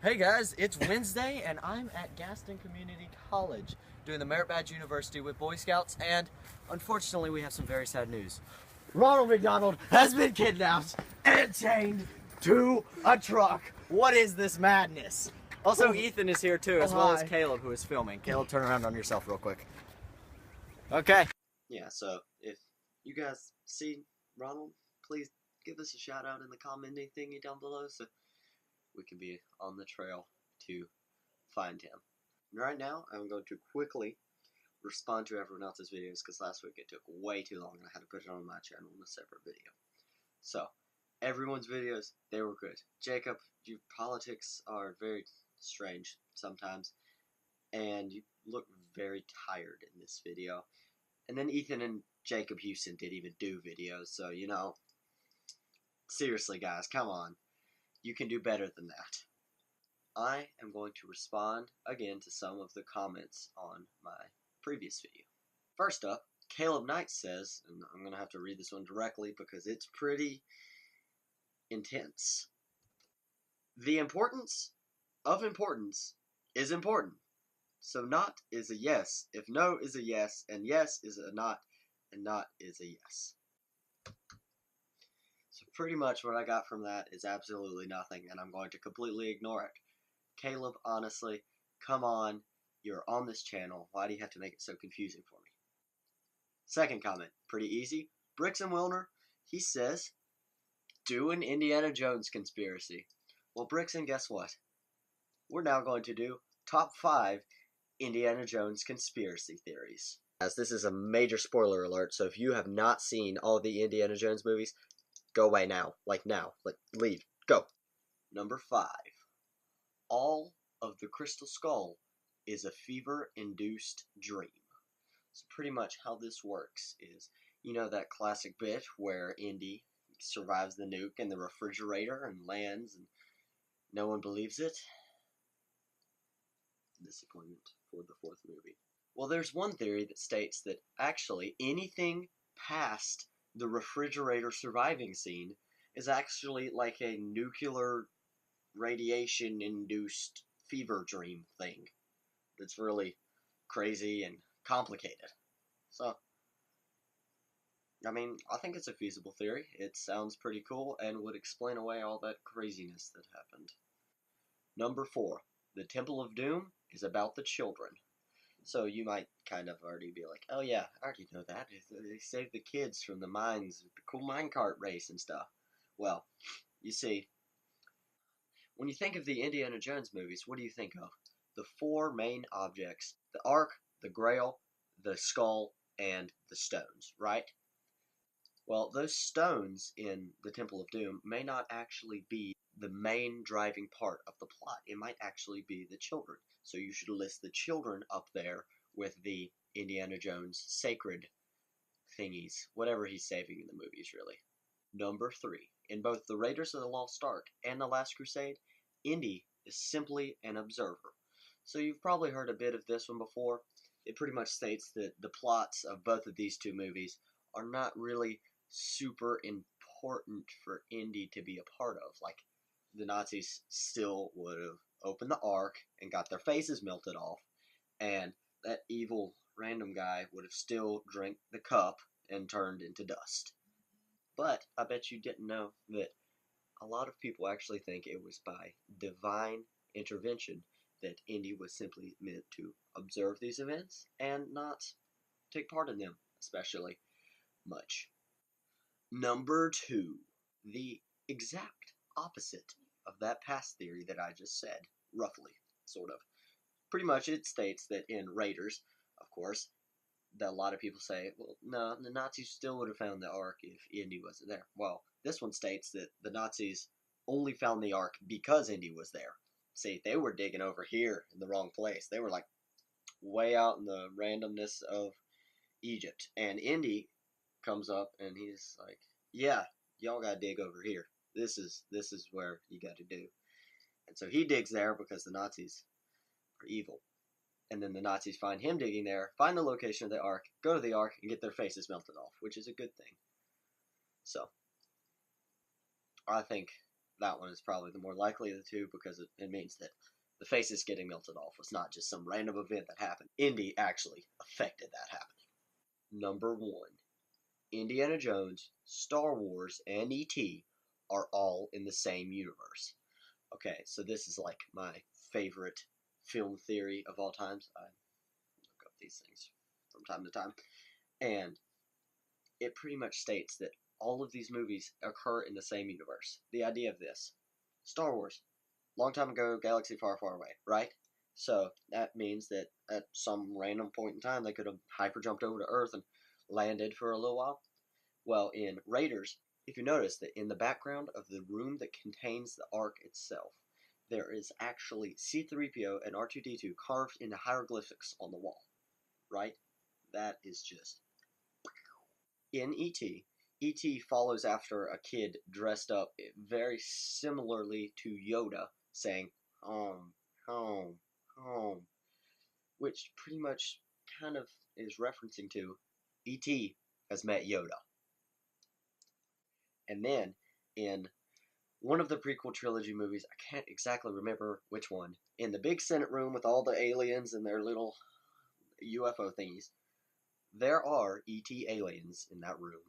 Hey guys, it's Wednesday and I'm at Gaston Community College doing the Merit Badge University with Boy Scouts, and unfortunately we have some very sad news. Ronald McDonald has been kidnapped and chained to a truck. What is this madness? Also, Ethan is here too, as well as Caleb, who is filming. Caleb, turn around on yourself real quick. Okay. Yeah, so if you guys see Ronald, please give us a shout out in the commenting thingy down below so we can be on the trail to find him. And right now, I'm going to quickly respond to everyone else's videos because last week it took way too long and I had to put it on my channel in a separate video. So, everyone's videos, they were good. Jacob, your politics are very strange sometimes, and you look very tired in this video. And then Ethan and Jacob Houston didn't even do videos, so, you know, seriously guys, come on. You can do better than that. I am going to respond again to some of the comments on my previous video. First up, Caleb Knight says, and I'm going to have to read this one directly because it's pretty intense. The importance of importance is important. So not is a yes, if no is a yes, and yes is a not, and not is a yes. So pretty much what I got from that is absolutely nothing, and I'm going to completely ignore it. Caleb, honestly, come on, you're on this channel. Why do you have to make it so confusing for me? Second comment, pretty easy. Brixton Wilner, he says, do an Indiana Jones conspiracy. Well, Brixton, guess what? We're now going to do top 5 Indiana Jones conspiracy theories. As this is a major spoiler alert, so if you have not seen all the Indiana Jones movies, go away now. Like, leave. Go. Number 5. All of the Crystal Skull is a fever-induced dream. So pretty much how this works is, you know that classic bit where Indy survives the nuke in the refrigerator and lands and no one believes it? Disappointment for the 4th movie. Well, there's one theory that states that actually anything past the refrigerator surviving scene is actually like a nuclear radiation-induced fever dream thing. That's really crazy and complicated. So, I mean, I think it's a feasible theory. It sounds pretty cool and would explain away all that craziness that happened. Number 4. The Temple of Doom is about the children. So you might kind of already be like, oh yeah, I already know that. They saved the kids from the mines, the cool minecart race and stuff. Well, you see, when you think of the Indiana Jones movies, what do you think of? The 4 main objects: the Ark, the Grail, the Skull, and the stones, right? Well, those stones in the Temple of Doom may not actually be the main driving part of the plot. It might actually be the children. So you should list the children up there with the Indiana Jones sacred thingies, whatever he's saving in the movies, really. Number 3. In both the Raiders of the Lost Ark and The Last Crusade, Indy is simply an observer. So you've probably heard a bit of this one before. It pretty much states that the plots of both of these 2 movies are not really super important for Indy to be a part of. Like, the Nazis still would have opened the Ark and got their faces melted off, and that evil random guy would have still drank the cup and turned into dust. But I bet you didn't know that a lot of people actually think it was by divine intervention that Indy was simply meant to observe these events and not take part in them, especially much. Number 2. The exact opposite of that past theory that I just said, roughly, sort of. Pretty much it states that in Raiders, of course, that a lot of people say, well, no, the Nazis still would have found the Ark if Indy wasn't there. Well, this one states that the Nazis only found the Ark because Indy was there. See, they were digging over here in the wrong place. They were like way out in the randomness of Egypt. And Indy comes up and he's like, yeah, y'all gotta dig over here. This is where you gotta do. And so he digs there because the Nazis are evil. And then the Nazis find him digging there, find the location of the Ark, go to the Ark, and get their faces melted off, which is a good thing. So, I think that one is probably the more likely of the two because it means that the faces getting melted off was not just some random event that happened. Indy actually affected that happening. Number 1. Indiana Jones, Star Wars, and E.T. are all in the same universe. Okay, so this is like my favorite film theory of all times. I look up these things from time to time. And it pretty much states that all of these movies occur in the same universe. The idea of this: Star Wars, long time ago, galaxy far, far away, right? So that means that at some random point in time, they could have hyper jumped over to Earth and landed for a little while. Well, in Raiders, if you notice that in the background of the room that contains the Ark itself, there is actually C-3PO and R2-D2 carved into hieroglyphics on the wall, right? That is just... In E.T., E.T. follows after a kid dressed up very similarly to Yoda, saying, home, home, home, which pretty much kind of is referencing to E.T. has met Yoda. And then, in one of the prequel trilogy movies, I can't exactly remember which one, in the big Senate room with all the aliens and their little UFO thingies, there are ET aliens in that room,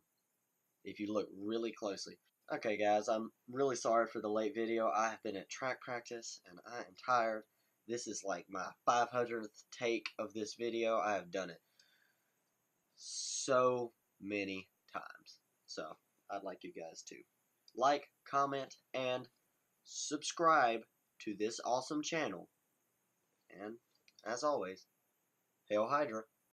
if you look really closely. Okay guys, I'm really sorry for the late video. I have been at track practice and I am tired. This is like my 500th take of this video. I have done it so many times. So, I'd like you guys to like, comment, and subscribe to this awesome channel. And, as always, Hail Hydra.